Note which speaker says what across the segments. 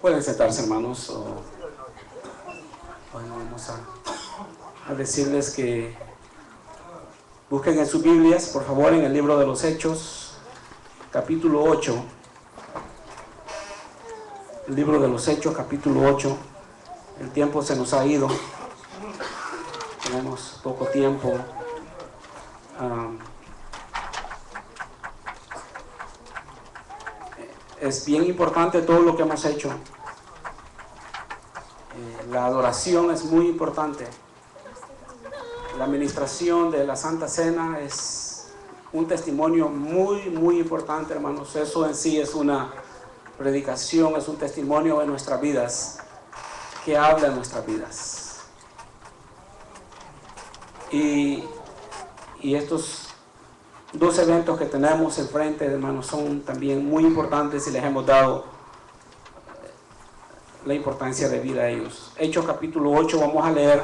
Speaker 1: Pueden sentarse, hermanos. Bueno, vamos a decirles que busquen en sus Biblias, por favor, en el libro de los Hechos, capítulo 8. El libro de los Hechos, capítulo 8. El tiempo se nos ha ido. Tenemos poco tiempo. Es bien importante todo lo que hemos hecho. La adoración es muy importante. La administración de la Santa Cena es un testimonio muy importante, hermanos. Eso en sí es una predicación, es un testimonio de nuestras vidas, que habla de nuestras vidas. Y estos dos eventos que tenemos enfrente, hermanos, son también muy importantes y les hemos dado la importancia de vida a ellos. Hechos capítulo 8, vamos a leer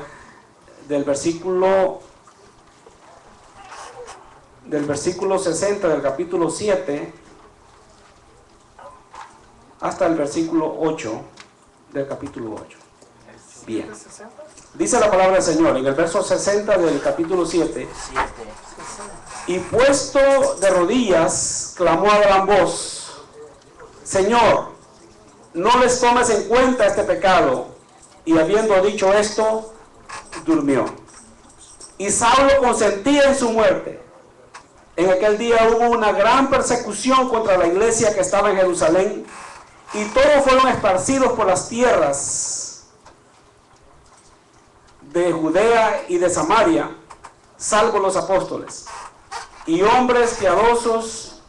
Speaker 1: del versículo 60 del capítulo 7 hasta el versículo 8 del capítulo 8. Bien. Dice la palabra del Señor en el verso 60 del capítulo 7. Y puesto de rodillas, clamó a gran voz: Señor, no les tomes en cuenta este pecado. Y habiendo dicho esto, durmió. Y Saulo consentía en su muerte. En aquel día hubo una gran persecución contra la iglesia que estaba en Jerusalén, y todos fueron esparcidos por las tierras de Judea y de Samaria, salvo los apóstoles. Y hombres piadosos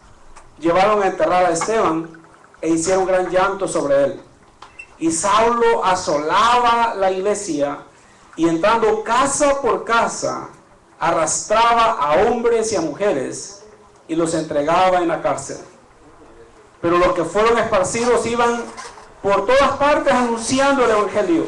Speaker 1: llevaron a enterrar a Esteban e hicieron gran llanto sobre él. Y Saulo asolaba la iglesia y, entrando casa por casa, arrastraba a hombres y a mujeres y los entregaba en la cárcel. Pero los que fueron esparcidos iban por todas partes anunciando el evangelio.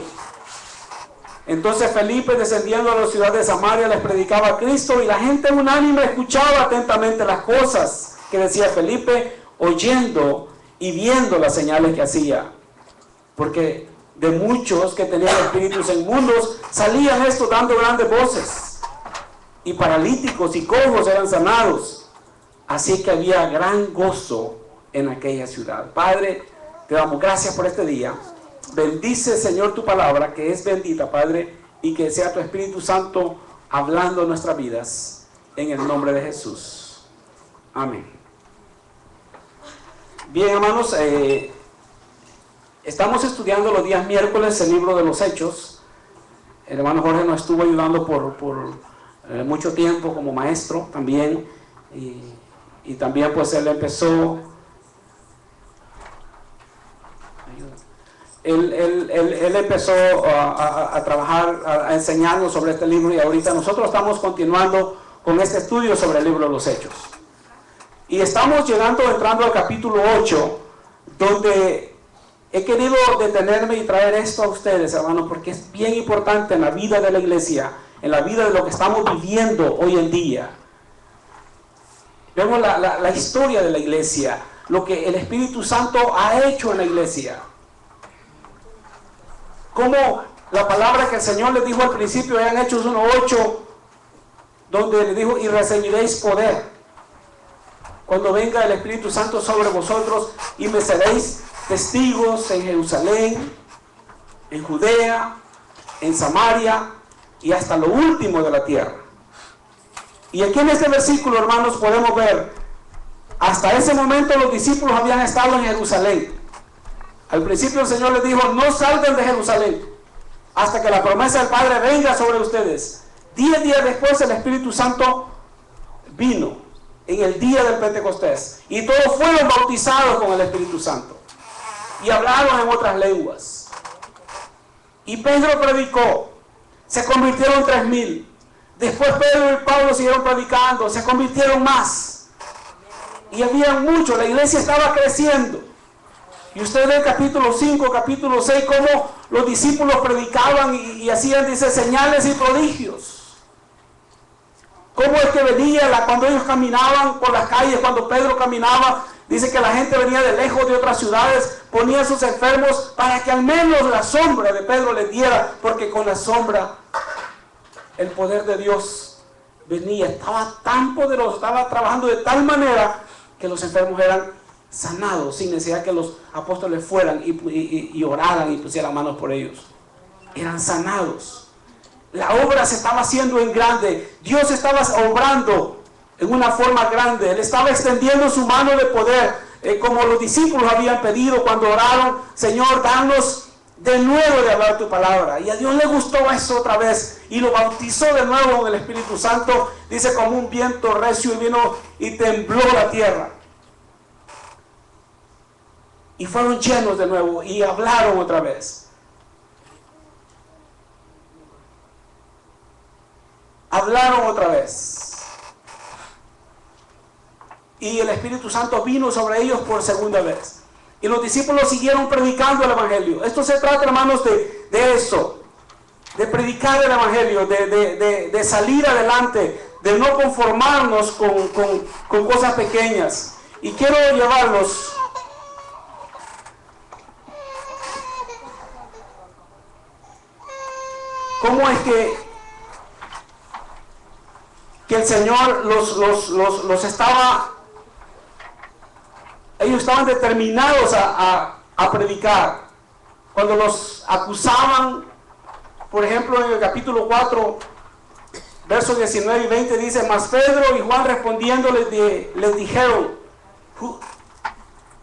Speaker 1: Entonces Felipe, descendiendo a la ciudad de Samaria, les predicaba a Cristo, y la gente unánime escuchaba atentamente las cosas que decía Felipe, oyendo y viendo las señales que hacía. Porque de muchos que tenían espíritus inmundos salían estos dando grandes voces, y paralíticos y cojos eran sanados. Así que había gran gozo en aquella ciudad. Padre, te damos gracias por este día. Bendice, Señor, tu palabra, que es bendita, Padre, y que sea tu Espíritu Santo hablando en nuestras vidas, en el nombre de Jesús. Amén. Bien, hermanos, estamos estudiando los días miércoles el libro de los Hechos. El hermano Jorge nos estuvo ayudando por mucho tiempo como maestro también, y también pues él empezó... Él empezó a trabajar, a enseñarnos sobre este libro, y ahorita nosotros estamos continuando con este estudio sobre el libro de los Hechos. Y estamos entrando al capítulo 8, donde he querido detenerme y traer esto a ustedes, hermanos, porque es bien importante en la vida de la iglesia, en la vida de lo que estamos viviendo hoy en día. Vemos la historia de la iglesia, lo que el Espíritu Santo ha hecho en la iglesia. Como la palabra que el Señor les dijo al principio, en Hechos 1:8, donde le dijo: y recibiréis poder cuando venga el Espíritu Santo sobre vosotros, y me seréis testigos en Jerusalén, en Judea, en Samaria y hasta lo último de la tierra. Y aquí en este versículo, hermanos, podemos ver, hasta ese momento los discípulos habían estado en Jerusalén. Al principio el Señor les dijo: no salgan de Jerusalén hasta que la promesa del Padre venga sobre ustedes. 10 días después el Espíritu Santo vino en el día del Pentecostés, y todos fueron bautizados con el Espíritu Santo y hablaron en otras lenguas. Y Pedro predicó, se convirtieron 3,000. Después Pedro y Pablo siguieron predicando, se convirtieron más, y había muchos. La iglesia estaba creciendo. Y usted ve el capítulo 5, capítulo 6, cómo los discípulos predicaban y hacían, dice, señales y prodigios. Cómo es que venía cuando ellos caminaban por las calles, cuando Pedro caminaba, Dice que la gente venía de lejos de otras ciudades, ponía a sus enfermos para que al menos la sombra de Pedro les diera, porque con la sombra el poder de Dios venía. Estaba tan poderoso, estaba trabajando de tal manera que los enfermos eran sanados sin necesidad que los apóstoles fueran y oraran y pusieran manos por ellos. Eran sanados. La obra se estaba haciendo en grande. Dios estaba obrando en una forma grande. Él estaba extendiendo su mano de poder, como los discípulos habían pedido cuando oraron: Señor, danos de nuevo de hablar tu palabra. Y a Dios le gustó eso otra vez y lo bautizó de nuevo con el Espíritu Santo. Dice, como un viento recio, y vino y tembló la tierra. Y fueron llenos de nuevo y hablaron otra vez. Hablaron otra vez. Y el Espíritu Santo vino sobre ellos por segunda vez. Y los discípulos siguieron predicando el Evangelio. Esto se trata, hermanos, de eso. De predicar el Evangelio, de salir adelante, de no conformarnos con cosas pequeñas. Y quiero llevarlos cómo es que el Señor los estaba... Ellos estaban determinados a predicar. Cuando los acusaban, por ejemplo, en el capítulo 4, versos 19 y 20, dice: Mas Pedro y Juan respondiendo les dijeron: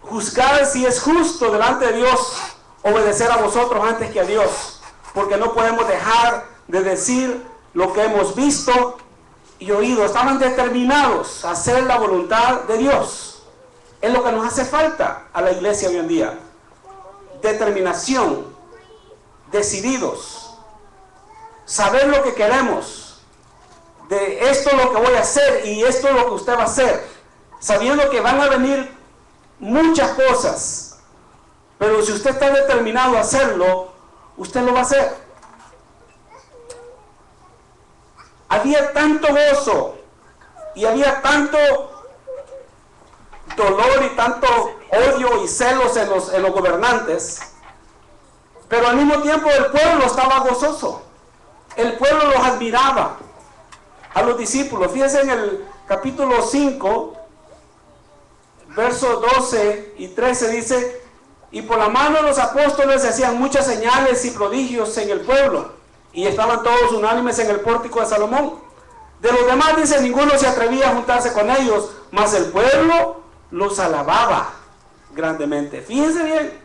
Speaker 1: Juzgad si es justo delante de Dios obedecer a vosotros antes que a Dios, porque no podemos dejar de decir lo que hemos visto y oído. Estaban determinados a hacer la voluntad de Dios. Es lo que nos hace falta a la iglesia hoy en día. Determinación, decididos, saber lo que queremos, de esto es lo que voy a hacer y esto es lo que usted va a hacer, sabiendo que van a venir muchas cosas, pero si usted está determinado a hacerlo, usted lo va a hacer. Había tanto gozo y había tanto dolor y tanto odio y celos en los gobernantes, pero al mismo tiempo el pueblo estaba gozoso. El pueblo los admiraba a los discípulos. Fíjense en el capítulo 5, versos 12 y 13, dice: Y por la mano de los apóstoles se hacían muchas señales y prodigios en el pueblo, y estaban todos unánimes en el pórtico de Salomón. De los demás, dice, ninguno se atrevía a juntarse con ellos, mas el pueblo los alababa grandemente. Fíjense bien,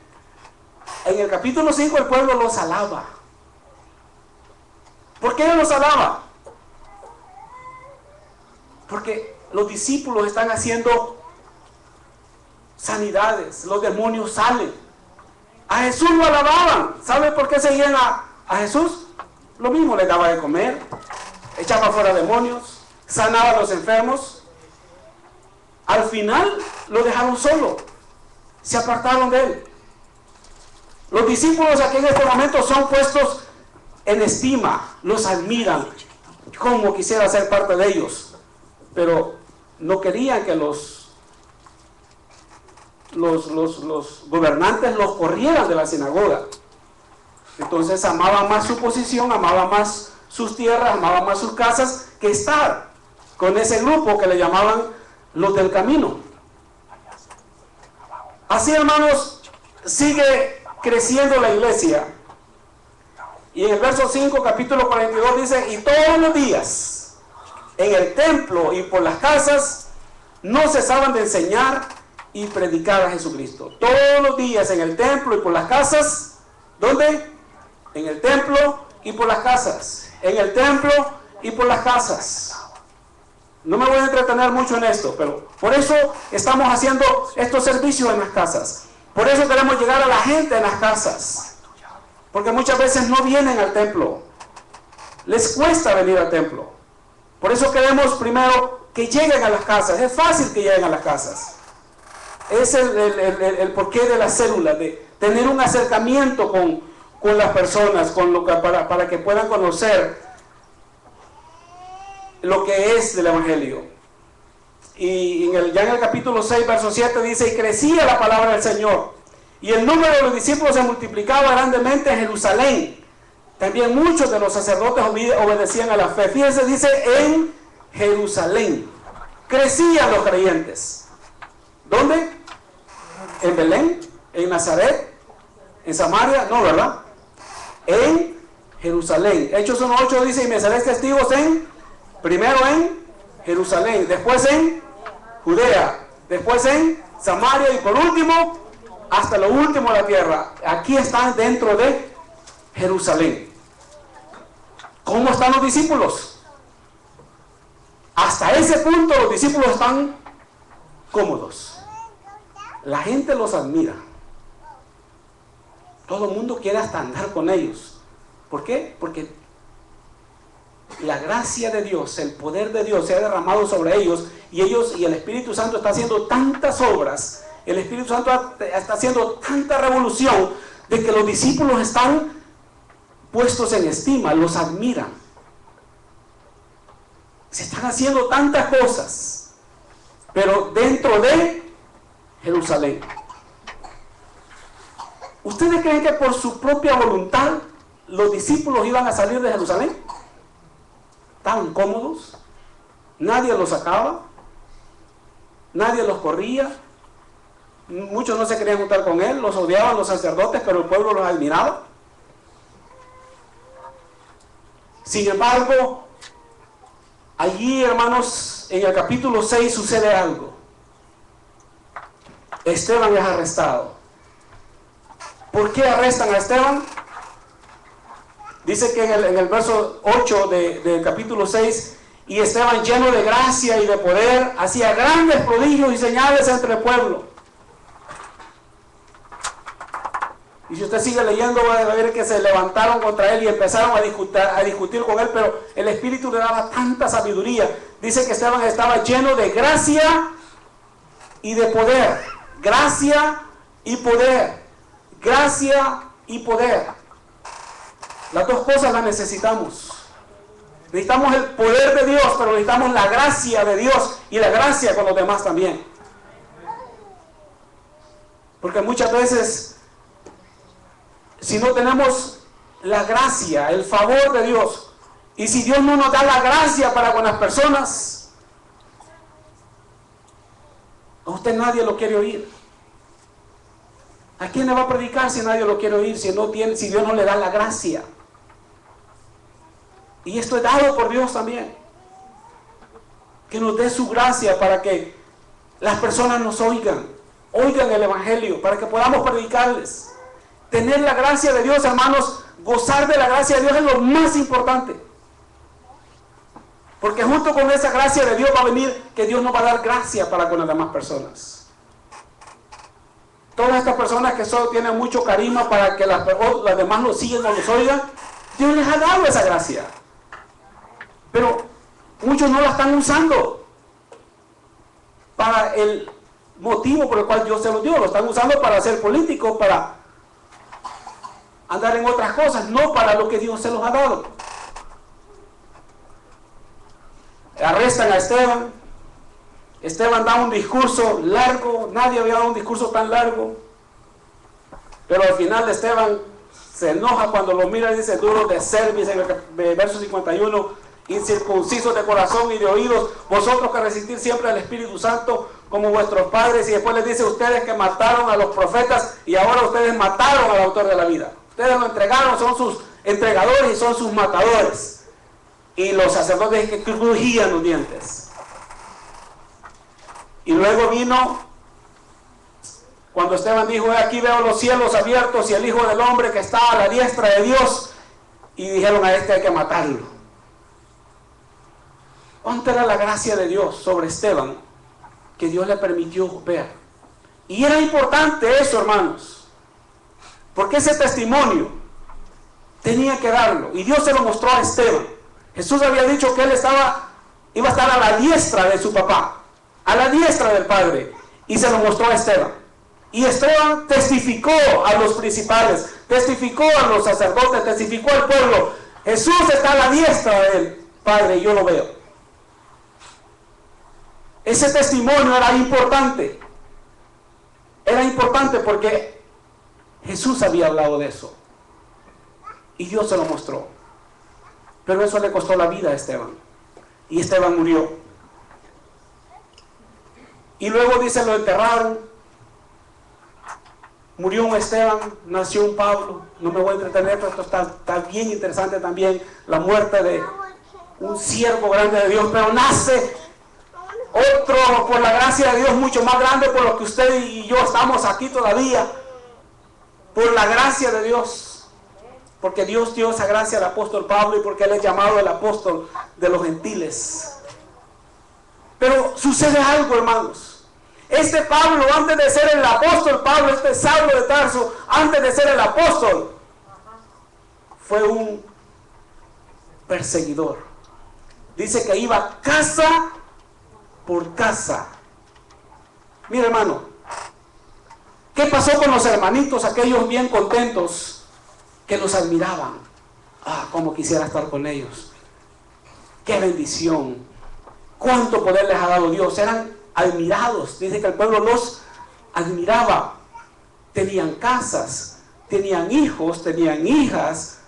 Speaker 1: en el capítulo 5 el pueblo los alaba. ¿Por qué los alaba? Porque los discípulos están haciendo sanidades, los demonios salen. A Jesús lo alababan. ¿Sabe por qué seguían a Jesús? Lo mismo, les daba de comer, echaba fuera demonios, sanaba a los enfermos. Al final lo dejaron solo, se apartaron de él. Los discípulos aquí en este momento son puestos en estima, los admiran, como quisiera ser parte de ellos, pero no querían que los gobernantes los corrieran de la sinagoga. Entonces amaban más su posición, amaban más sus tierras, amaban más sus casas, que estar con ese grupo que le llamaban los del camino. Así, hermanos, sigue creciendo la iglesia. Y en el verso 5, capítulo 42, dice: Y todos los días en el templo y por las casas no cesaban de enseñar y predicar a Jesucristo. Todos los días en el templo y por las casas. ¿Dónde? En el templo y por las casas. En el templo y por las casas. No me voy a entretener mucho en esto, pero por eso estamos haciendo estos servicios en las casas. Por eso queremos llegar a la gente en las casas. Porque muchas veces no vienen al templo. Les cuesta venir al templo. Por eso queremos primero que lleguen a las casas. Es fácil que lleguen a las casas. Es el porqué de la célula, de tener un acercamiento con las personas, para que puedan conocer lo que es del Evangelio. Y ya en el capítulo 6, verso 7 dice: y crecía la palabra del Señor, y el número de los discípulos se multiplicaba grandemente en Jerusalén. También muchos de los sacerdotes obedecían a la fe. Fíjense, dice en Jerusalén. Crecían los creyentes. ¿Dónde? ¿En Belén? ¿En Nazaret? ¿En Samaria? No, ¿verdad? En Jerusalén. Hechos 1:8 dice: y me seréis testigos primero en Jerusalén, después en Judea, después en Samaria y por último hasta lo último de la tierra. Aquí están dentro de Jerusalén. ¿Cómo están los discípulos? Hasta ese punto los discípulos están cómodos. La gente los admira. Todo el mundo quiere hasta andar con ellos. ¿Por qué? Porque la gracia de Dios, el poder de Dios se ha derramado sobre ellos y el Espíritu Santo está haciendo tantas obras, el Espíritu Santo está haciendo tanta revolución de que los discípulos están puestos en estima, los admiran. Se están haciendo tantas cosas, pero dentro de Jerusalén. ¿Ustedes creen que por su propia voluntad los discípulos iban a salir de Jerusalén? Estaban cómodos, nadie los sacaba, nadie los corría, muchos no se querían juntar con él, los odiaban los sacerdotes, pero el pueblo los admiraba. Sin embargo, allí, hermanos, en el capítulo 6 sucede algo. Esteban es arrestado. ¿Por qué arrestan a Esteban? Dice que en el verso 8 del capítulo 6, y Esteban, lleno de gracia y de poder, hacía grandes prodigios y señales entre el pueblo. Y si usted sigue leyendo, va a ver que se levantaron contra él y empezaron a discutir con él, pero el Espíritu le daba tanta sabiduría. Dice que Esteban estaba lleno de gracia y de poder. Gracia y poder. Gracia y poder. Las dos cosas las necesitamos. Necesitamos el poder de Dios, pero necesitamos la gracia de Dios y la gracia con los demás también. Porque muchas veces, si no tenemos la gracia, el favor de Dios, y si Dios no nos da la gracia para con las personas, a usted nadie lo quiere oír. ¿A quién le va a predicar si nadie lo quiere oír, si Dios no le da la gracia? Y esto es dado por Dios también. Que nos dé su gracia para que las personas nos oigan el Evangelio, para que podamos predicarles. Tener la gracia de Dios, hermanos, gozar de la gracia de Dios es lo más importante. Porque junto con esa gracia de Dios va a venir que Dios nos va a dar gracia para con las demás personas. Todas estas personas que solo tienen mucho carisma para que las demás los sigan o los oigan, Dios les ha dado esa gracia. Pero muchos no la están usando para el motivo por el cual Dios se los dio. Lo están usando para ser políticos, para andar en otras cosas, no para lo que Dios se los ha dado. Arrestan a Esteban. Esteban da un discurso largo, nadie había dado un discurso tan largo, pero al final de Esteban se enoja cuando lo mira y dice: duro de cerviz, en el verso 51, incircuncisos de corazón y de oídos, vosotros que resistís siempre al Espíritu Santo como vuestros padres. Y después les dice: ustedes que mataron a los profetas y ahora ustedes mataron al autor de la vida. Ustedes lo entregaron, son sus entregadores y son sus matadores. Y los sacerdotes que crujían los dientes. Y luego vino cuando Esteban dijo: aquí veo los cielos abiertos y el Hijo del Hombre que está a la diestra de Dios. Y dijeron: a este hay que matarlo. ¿Cuánta era la gracia de Dios sobre Esteban que Dios le permitió ver? Y era importante eso, hermanos, porque ese testimonio tenía que darlo. Y Dios se lo mostró a Esteban. Jesús había dicho que él iba a estar a la diestra de su papá, a la diestra del Padre, y se lo mostró a Esteban. Y Esteban testificó a los principales, testificó a los sacerdotes, testificó al pueblo: Jesús está a la diestra del Padre y yo lo veo. Ese testimonio era importante. Era importante porque Jesús había hablado de eso. Y Dios se lo mostró. Pero eso le costó la vida a Esteban. Y Esteban murió. Y luego dice, lo enterraron. Murió un Esteban, nació un Pablo. No me voy a entretener, pero esto está bien interesante también. La muerte de un siervo grande de Dios. Pero nace otro, por la gracia de Dios, mucho más grande por lo que usted y yo estamos aquí todavía. Por la gracia de Dios. Porque Dios dio esa gracia al apóstol Pablo y porque él es llamado el apóstol de los gentiles. Pero sucede algo, hermanos. Este Pablo, antes de ser el apóstol Pablo, este Saulo de Tarso, antes de ser el apóstol, fue un perseguidor. Dice que iba casa por casa. Mira, hermano, ¿qué pasó con los hermanitos, aquellos bien contentos que los admiraban? Ah, cómo quisiera estar con ellos. Qué bendición. Cuánto poder les ha dado Dios. Eran admirados. Dice que el pueblo los admiraba. Tenían casas, tenían hijos, tenían hijas,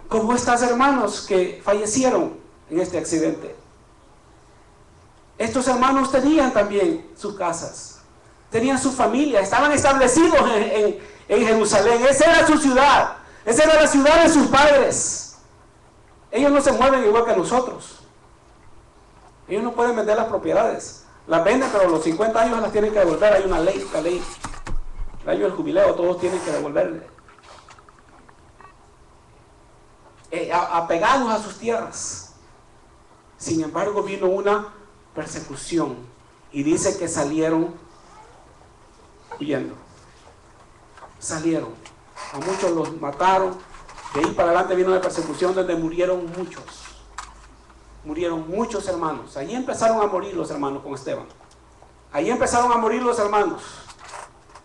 Speaker 1: como estos hermanos que fallecieron en este accidente. Estos hermanos tenían también sus casas, tenían su familia, estaban establecidos en Jerusalén. Esa era su ciudad, esa era la ciudad de sus padres. Ellos no se mueven igual que nosotros. Ellos no pueden vender las propiedades. Las venden, pero a los 50 años las tienen que devolver. Hay una ley, la ley, el año del jubileo, todos tienen que devolverle. Apegados a sus tierras. Sin embargo, vino una persecución y dice que salieron huyendo. Salieron. A muchos los mataron. De ahí para adelante vino la persecución donde murieron muchos. Murieron muchos hermanos. Allí empezaron a morir los hermanos con Esteban. Allí empezaron a morir los hermanos,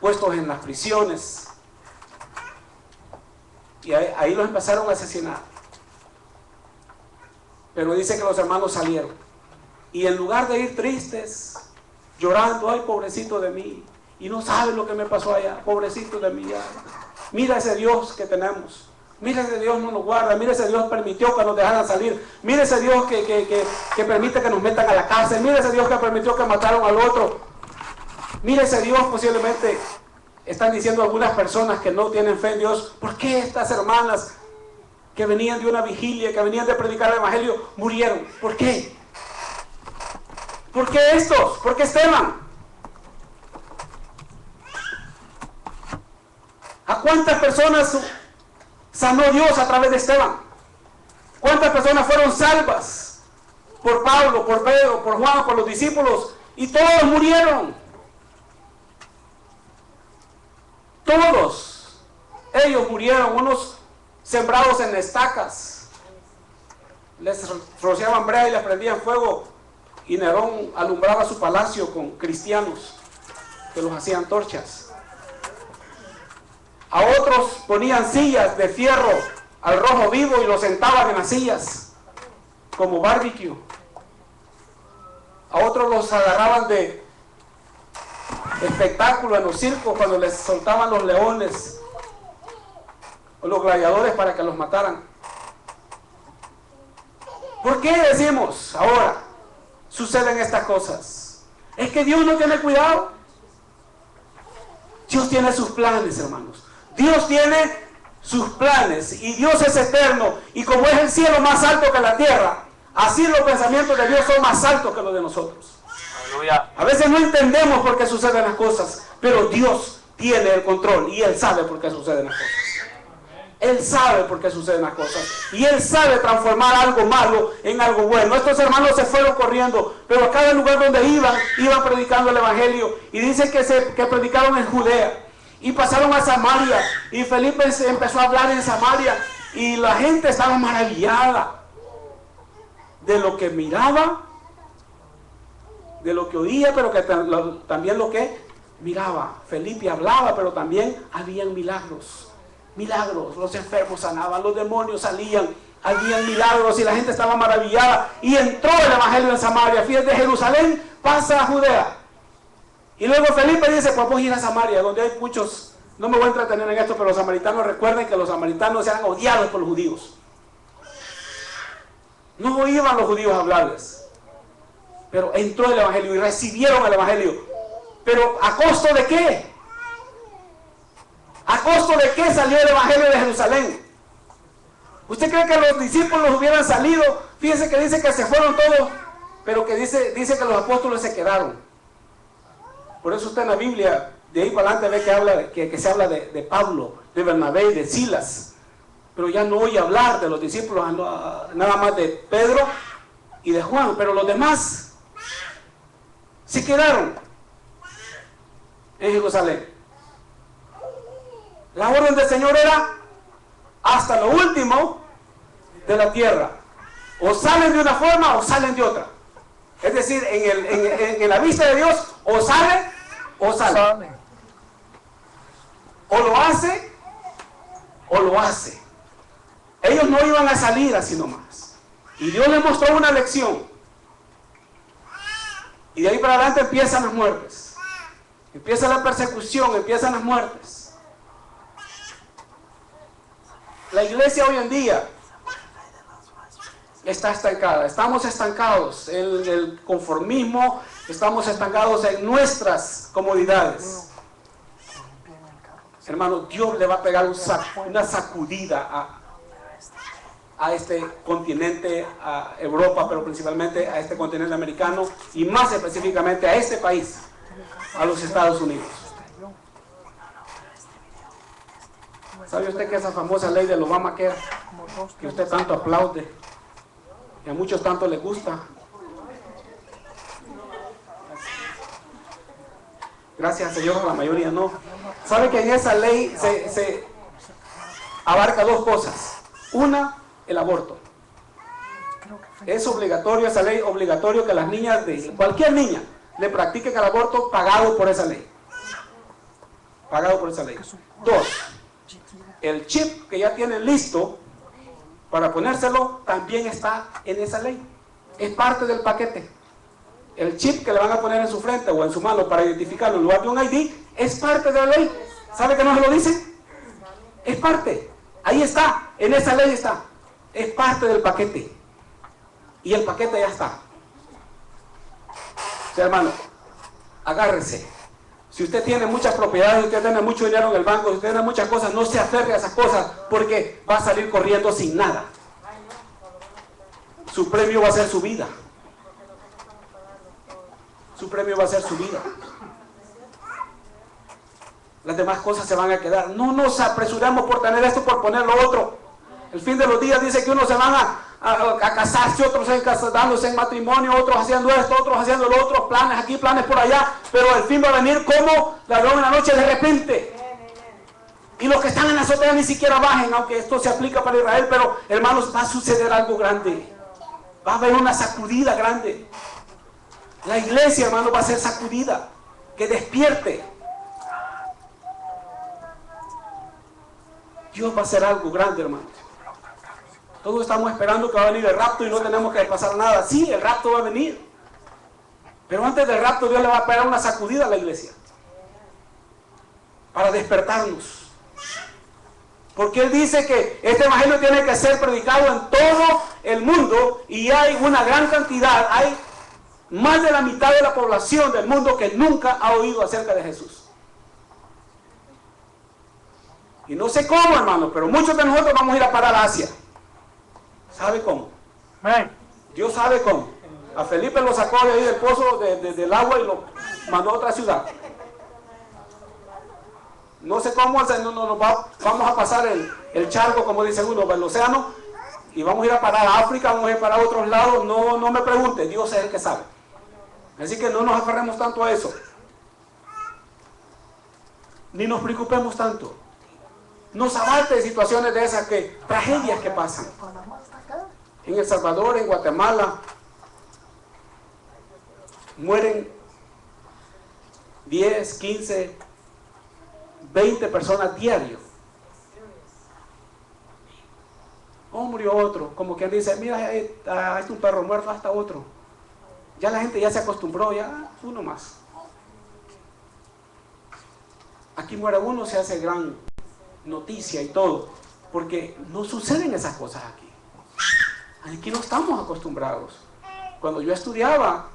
Speaker 1: puestos en las prisiones. Y ahí los empezaron a asesinar. Pero dice que los hermanos salieron. Y en lugar de ir tristes, llorando, ay, pobrecito de mí, y no saben lo que me pasó allá, pobrecito de mí. Mira ese Dios que tenemos. Mira ese Dios no nos guarda, mira ese Dios permitió que nos dejaran salir, mira ese Dios que permite que nos metan a la cárcel, mira ese Dios que permitió que mataron al otro, mira ese Dios. Posiblemente están diciendo algunas personas que no tienen fe en Dios, ¿por qué estas hermanas que venían de una vigilia, que venían de predicar el evangelio, murieron? ¿Por qué? ¿Por qué estos? ¿Por qué Esteban? ¿A cuántas personas sanó Dios a través de Esteban? ¿Cuántas personas fueron salvas por Pablo, por Pedro, por Juan, por los discípulos? Y todos murieron. Todos ellos murieron. Unos sembrados en estacas, les rociaban brea y les prendían fuego, y Nerón alumbraba su palacio con cristianos que los hacían torchas. A otros ponían sillas de fierro al rojo vivo y los sentaban en las sillas como barbecue. A otros los agarraban de espectáculo en los circos cuando les soltaban los leones o los gladiadores para que los mataran. ¿Por qué decimos ahora suceden estas cosas? ¿Es que Dios no tiene cuidado? Dios tiene sus planes, hermanos. Dios tiene sus planes y Dios es eterno, y como es el cielo más alto que la tierra, así los pensamientos de Dios son más altos que los de nosotros. Aleluya. A veces no entendemos por qué suceden las cosas, pero Dios tiene el control y Él sabe por qué suceden las cosas. Él sabe por qué suceden las cosas y Él sabe transformar algo malo en algo bueno. Estos hermanos se fueron corriendo, pero a cada lugar donde iban predicando el evangelio, y dice que predicaron en Judea y pasaron a Samaria, y Felipe empezó a hablar en Samaria y la gente estaba maravillada de lo que miraba, de lo que oía, pero que también lo que miraba. Felipe hablaba, pero también habían milagros. Milagros, los enfermos sanaban, los demonios salían, habían milagros y la gente estaba maravillada. Y entró el evangelio en Samaria. Fíjate, de Jerusalén pasa a Judea. Y luego Felipe dice, pues vamos a ir a Samaria, donde hay muchos, no me voy a entretener en esto, pero los samaritanos, recuerden que los samaritanos eran odiados por los judíos. No iban los judíos a hablarles, pero entró el evangelio y recibieron el evangelio. Pero ¿a costo de qué? ¿A costo de qué salió el evangelio de Jerusalén? ¿Usted cree que los discípulos hubieran salido? Fíjense que dice que se fueron todos, pero que dice que los apóstoles se quedaron. Por eso usted en la Biblia, de ahí para adelante, ve que se habla de Pablo, de Bernabé y de Silas. Pero ya no oye hablar de los discípulos, nada más de Pedro y de Juan. Pero los demás se quedaron en Jerusalén. La orden del Señor era hasta lo último de la tierra. O salen de una forma o salen de otra. Es decir, en la vista de Dios, o sale o sale. O lo hace o lo hace. Ellos no iban a salir así nomás. Y Dios les mostró una lección. Y de ahí para adelante empiezan las muertes. Empieza la persecución, empiezan las muertes. La iglesia hoy en día está estancada. Estamos estancados en el conformismo, estamos estancados en nuestras comodidades. Hermano, Dios le va a pegar una sacudida a este continente, a Europa, pero principalmente a este continente americano y más específicamente a este país, a los Estados Unidos. ¿Sabe usted que esa famosa ley del Obamacare, que usted tanto aplaude y a muchos tanto les gusta? Gracias, Señor, a la mayoría no. ¿Sabe que en esa ley se abarca dos cosas? Una, el aborto. Es obligatorio, esa ley, obligatorio que las niñas, cualquier niña, le practiquen el aborto pagado por esa ley. Pagado por esa ley. Dos, el chip que ya tienen listo para ponérselo también está en esa ley. Es parte del paquete. El chip que le van a poner en su frente o en su mano para identificarlo en lugar de un ID es parte de la ley. ¿Sabe que no se lo dice? Es parte. Ahí está. En esa ley está. Es parte del paquete. Y el paquete ya está. O sea, hermano, agárrese. Si usted tiene muchas propiedades, si usted tiene mucho dinero en el banco, si usted tiene muchas cosas, no se aferre a esas cosas porque va a salir corriendo sin nada. Su premio va a ser su vida. Su premio va a ser su vida. Las demás cosas se van a quedar. No nos apresuramos por tener esto, por poner lo otro. El fin de los días dice que unos se van a casarse, otros dándose en matrimonio, otros haciendo esto, otros haciendo lo otro, planes aquí, planes por allá, pero el fin va a venir como ladrón en la noche de repente. Y los que están en la azotea ni siquiera bajen, aunque esto se aplica para Israel, pero hermanos, va a suceder algo grande. Va a haber una sacudida grande. La iglesia, hermano, va a ser sacudida. Que despierte. Dios va a hacer algo grande, hermano. Todos estamos esperando que va a venir el rapto y no tenemos que pasar nada. Sí, el rapto va a venir. Pero antes del rapto Dios le va a pegar una sacudida a la iglesia. Para despertarnos. Porque Él dice que este evangelio tiene que ser predicado en todo el mundo y hay una gran cantidad, hay más de la mitad de la población del mundo que nunca ha oído acerca de Jesús. Y no sé cómo, hermano, pero muchos de nosotros vamos a ir a parar a Asia. ¿Sabe cómo? Dios sabe cómo. A Felipe lo sacó de ahí del pozo del agua y lo mandó a otra ciudad. No sé cómo, vamos a pasar el charco, como dice uno, el océano, y vamos a ir a parar a África, vamos a ir para otros lados. No me pregunte, Dios es el que sabe. Así que no nos aferremos tanto a eso. Ni nos preocupemos tanto. Nos abalte de situaciones de esas tragedias que pasan. En El Salvador, en Guatemala, mueren 10, 15, 20 personas diario. Oh, murió otro. Como quien dice, mira, ahí está un perro muerto, hasta otro. Ya la gente ya se acostumbró, ya uno más. Aquí muere uno, se hace gran noticia y todo, porque no suceden esas cosas aquí. Aquí no estamos acostumbrados. Cuando yo estudiaba,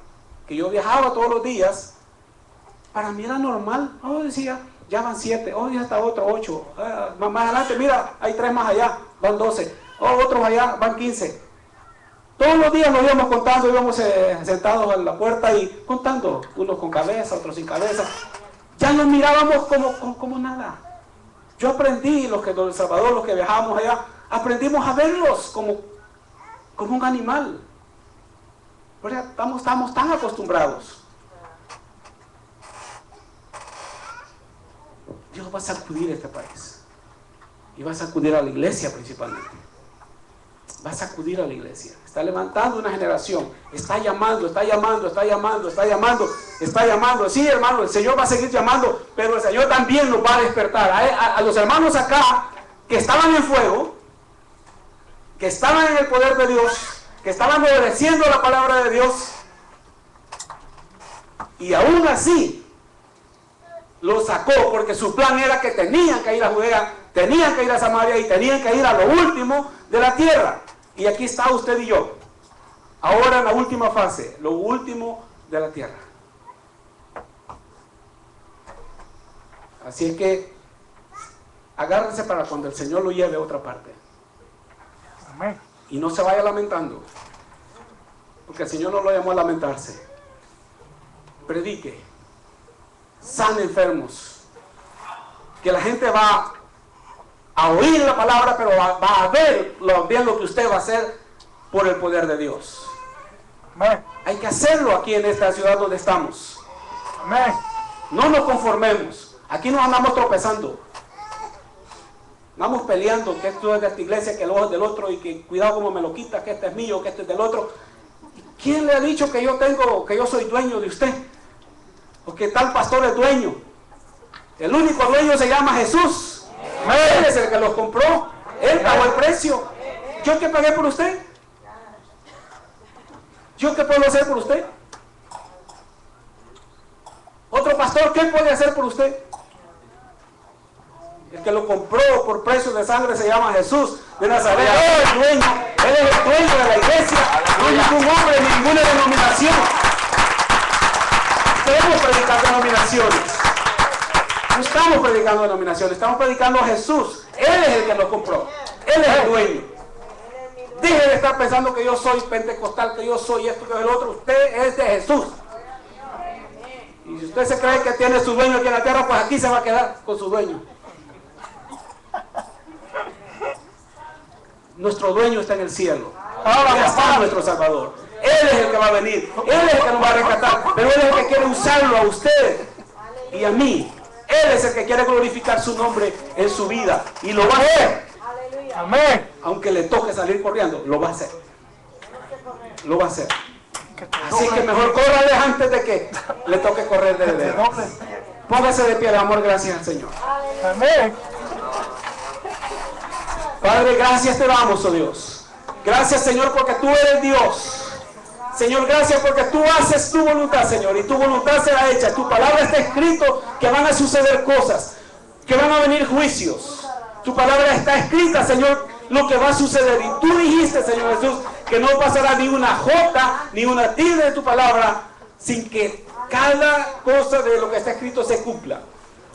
Speaker 1: que yo viajaba todos los días, para mí era normal. Oh, decía, ya van 7, oh, ya está otro 8, más adelante, mira, hay 3 más allá, van 12, oh, otros allá, van 15. Todos los días nos íbamos contando, íbamos sentados en la puerta y contando, unos con cabeza, otros sin cabeza. Ya nos mirábamos como nada. Yo aprendí, los que de El Salvador, los que viajábamos allá, aprendimos a verlos como un animal. Pero estamos tan acostumbrados. Dios va a sacudir este país. Y va a sacudir a la iglesia principalmente. Va a sacudir a la iglesia. Está levantando una generación. Está llamando, está llamando, está llamando, está llamando, está llamando. Sí, hermano, el Señor va a seguir llamando, pero el Señor también nos va a despertar. A los hermanos acá, que estaban en fuego, que estaban en el poder de Dios, que estaban obedeciendo la palabra de Dios, y aún así lo sacó, porque su plan era que tenían que ir a Judea, tenían que ir a Samaria y tenían que ir a lo último de la tierra. Y aquí está usted y yo, ahora en la última fase, lo último de la tierra. Así es que agárrense para cuando el Señor lo lleve a otra parte.
Speaker 2: Amén.
Speaker 1: Y no se vaya lamentando, porque el Señor no lo llamó a lamentarse. Predique, sane enfermos, que la gente va a oír la palabra, pero va a ver bien lo que usted va a hacer por el poder de Dios.
Speaker 2: Amén.
Speaker 1: Hay que hacerlo aquí en esta ciudad donde estamos.
Speaker 2: Amén.
Speaker 1: No nos conformemos. Aquí nos andamos tropezando. Vamos peleando, que esto es de esta iglesia, que lo es del otro, y que cuidado como me lo quita, que este es mío, que este es del otro. ¿Quién le ha dicho que yo soy dueño de usted? O que tal pastor es dueño. El único dueño se llama Jesús. Él es el que los compró. Él pagó el precio. ¿Yo qué pagué por usted? ¿Yo qué puedo hacer por usted? Otro pastor, ¿qué puede hacer por usted? El que lo compró por precio de sangre se llama Jesús de Nazaret. Él es el dueño. Él es el dueño de la iglesia. No hay ningún hombre ni ninguna denominación. Queremos predicar denominaciones. No estamos predicando denominaciones, estamos predicando a Jesús. Él es el que nos compró. Él es el dueño. Deje de estar pensando que yo soy pentecostal, que yo soy esto, que el otro. Usted es de Jesús. Y si usted se cree que tiene su dueño aquí en la tierra, pues aquí se va a quedar con su dueño. Nuestro dueño está en el cielo. Ahora está nuestro Salvador. Él es el que va a venir. Él es el que nos va a rescatar. Pero Él es el que quiere usarlo a usted y a mí. Él es el que quiere glorificar su nombre en su vida. Y lo va a hacer.
Speaker 2: Amén.
Speaker 1: Aunque le toque salir corriendo, lo va a hacer. Lo va a hacer. Así que mejor córrale antes de que le toque correr de verdad. Póngase de pie, de amor, gracias al Señor.
Speaker 2: Amén.
Speaker 1: Padre, gracias te damos, oh Dios. Gracias, Señor, porque tú eres Dios. Señor, gracias porque tú haces tu voluntad, Señor, y tu voluntad será hecha. Tu palabra está escrito que van a suceder cosas, que van a venir juicios. Tu palabra está escrita, Señor, lo que va a suceder. Y tú dijiste, Señor Jesús, que no pasará ni una jota, ni una tilde de tu palabra, sin que cada cosa de lo que está escrito se cumpla.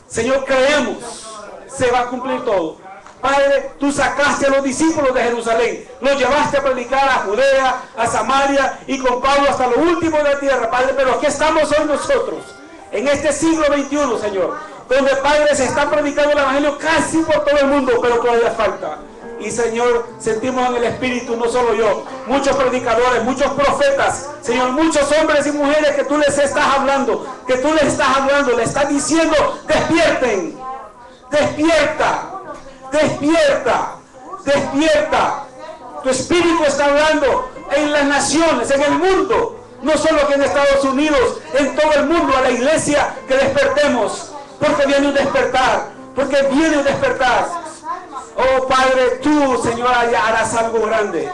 Speaker 1: Señor, creemos, se va a cumplir todo. Padre, tú sacaste a los discípulos de Jerusalén, los llevaste a predicar a Judea, a Samaria y con Pablo hasta lo último de la tierra, Padre, pero aquí estamos hoy nosotros, en este siglo XXI, Señor, donde, Padre, se está predicando el Evangelio casi por todo el mundo, pero todavía falta. Y, Señor, sentimos en el Espíritu, no solo yo, muchos predicadores, muchos profetas, Señor, muchos hombres y mujeres que tú les estás hablando, le estás diciendo, despierten, despierta. Despierta, despierta. Tu espíritu está hablando en las naciones, en el mundo, no solo aquí en Estados Unidos, en todo el mundo, a la iglesia, que despertemos, porque viene un despertar, porque viene un despertar. Oh Padre, tú, Señor, harás algo grande.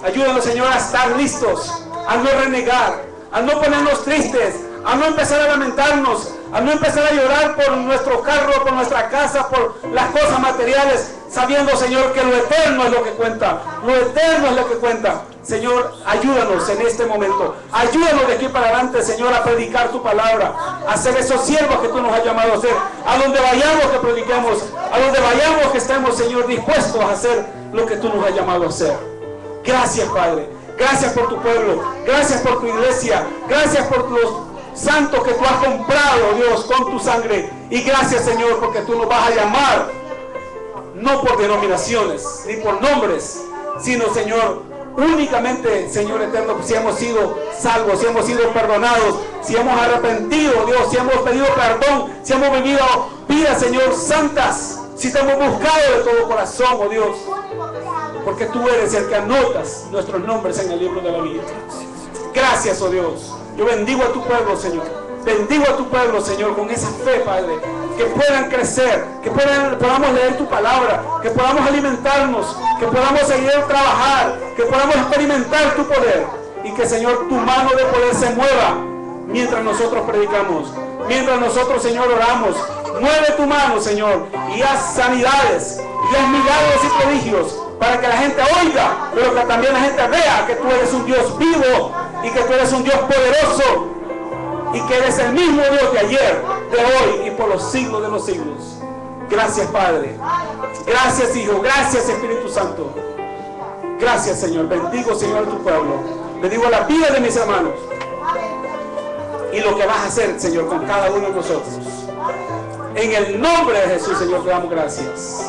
Speaker 1: Ayúdanos, Señor, a estar listos, a no renegar, a no ponernos tristes, a no empezar a lamentarnos, a no empezar a llorar por nuestro carro, por nuestra casa, por las cosas materiales, sabiendo, Señor, que lo eterno es lo que cuenta. Lo eterno es lo que cuenta. Señor, ayúdanos en este momento. Ayúdanos de aquí para adelante, Señor, a predicar tu palabra, a ser esos siervos que tú nos has llamado a ser. A donde vayamos que prediquemos, a donde vayamos que estemos, Señor, dispuestos a hacer lo que tú nos has llamado a hacer. Gracias, Padre. Gracias por tu pueblo. Gracias por tu iglesia. Gracias por los santos que tú has comprado, Dios, con tu sangre. Y gracias, Señor, porque tú nos vas a llamar, no por denominaciones, ni por nombres, sino, Señor, únicamente, Señor eterno, si hemos sido salvos, si hemos sido perdonados, si hemos arrepentido, Dios, si hemos pedido perdón, si hemos vivido vidas, Señor, santas, si te hemos buscado de todo corazón, oh Dios, porque tú eres el que anotas nuestros nombres en el libro de la vida. Gracias, oh Dios. Yo bendigo a tu pueblo, Señor. Bendigo a tu pueblo, Señor, con esa fe, Padre. Que puedan crecer, que podamos leer tu palabra, que podamos alimentarnos, que podamos seguir a trabajar, que podamos experimentar tu poder. Y que, Señor, tu mano de poder se mueva mientras nosotros predicamos, mientras nosotros, Señor, oramos. Mueve tu mano, Señor, y haz sanidades, y haz milagros y prodigios, para que la gente oiga, pero que también la gente vea que tú eres un Dios vivo y que tú eres un Dios poderoso y que eres el mismo Dios de ayer, de hoy y por los siglos de los siglos. Gracias, Padre. Gracias, Hijo. Gracias, Espíritu Santo. Gracias, Señor. Bendigo, Señor, a tu pueblo. Bendigo la vida de mis hermanos y lo que vas a hacer, Señor, con cada uno de nosotros. En el nombre de Jesús, Señor, te damos gracias.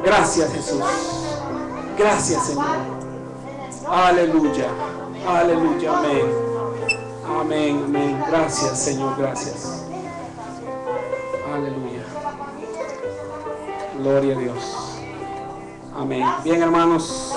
Speaker 1: Gracias, Jesús. Gracias, Señor. Aleluya. Aleluya. Amén. Amén. Amén. Gracias, Señor. Gracias. Aleluya. Gloria a Dios. Amén. Bien, hermanos.